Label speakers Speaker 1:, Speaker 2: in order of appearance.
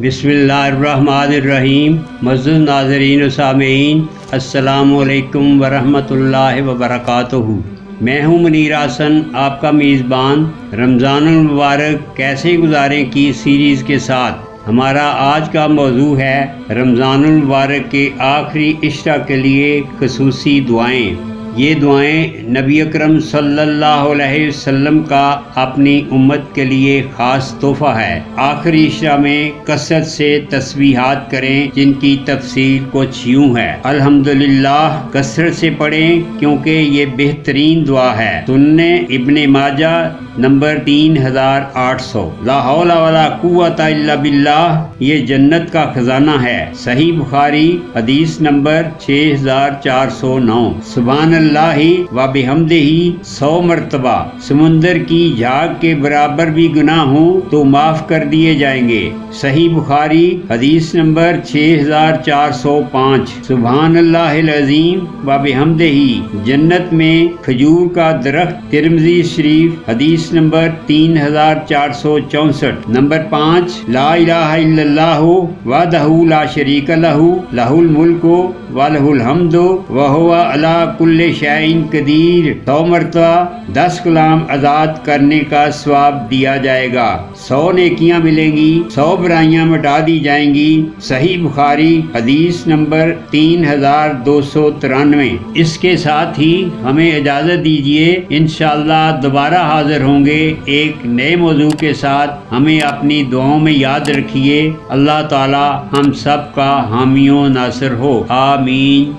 Speaker 1: बिस्मिल्लाहिर्रहमानिर्रहीम। मज़दूर नाज़रीन व सामीईन, अस्सलामु अलैकुम वरहमतुल्लाहि वबरकातुहू। मैं हूँ मुनीर हसन, आपका मेज़बान। रमज़ानुल मुबारक कैसे गुजारें की सीरीज़ के साथ हमारा आज का मौजू है रमज़ानुल मुबारक के आखिरी इश्रा के लिए ख़ुसूसी दुआएं। ये दुआएं नबी अकरम सल्लल्लाहु अलैहि वसल्लम का अपनी उम्मत के लिए ख़ास तोहफ़ा है। आखिरी इश्रा में कसरत से तस्बीहात करें, जिनकी तफसील कुछ यूँ है। अल्हम्दुलिल्लाह कसरत से पढ़ें क्योंकि ये बेहतरीन दुआ है। सुन्ने इब्ने माजा नंबर 3800। ला हौला वला कुव्वता इल्ला बिल्लाह ये जन्नत का खजाना है। सही बुखारी हदीस नंबर 6409। सुभान अल्लाहि व बिहम्दिही 100 मरतबा। समुंदर की झाग के बराबर भी गुनाह हो तो माफ कर दिए जाएंगे। सही बुखारी हदीस नंबर 6405। सुभान अल्लाहिल अज़ीम व बिहम्दिही जन्नत में खजूर का दरख्त। तिरमिज़ी शरीफ हदीस नंबर 3464। नंबर 5 ला इलाहा इल्लल्लाहु वहदहु ला शरीका लहु लहुल मुल्कु व लहुल हम्दु व हुवा अला कुल्लि शैइन कदीर। 100 मरतबा 10 गुलाम आज़ाद करने का सवाब दिया जाएगा। 100 नेकियां मिलेंगी, 100 बुराइयां मिटा दी जाएंगी। सही बुखारी हदीस नंबर 3293। इसके साथ ही हमें इजाज़त दीजिए, इंशाअल्लाह दोबारा हाजिर होंगे एक नए मौजू के साथ। हमें अपनी दुआओं में याद रखिए। अल्लाह ताला हम सब का हामियों नासिर हो। आमीन।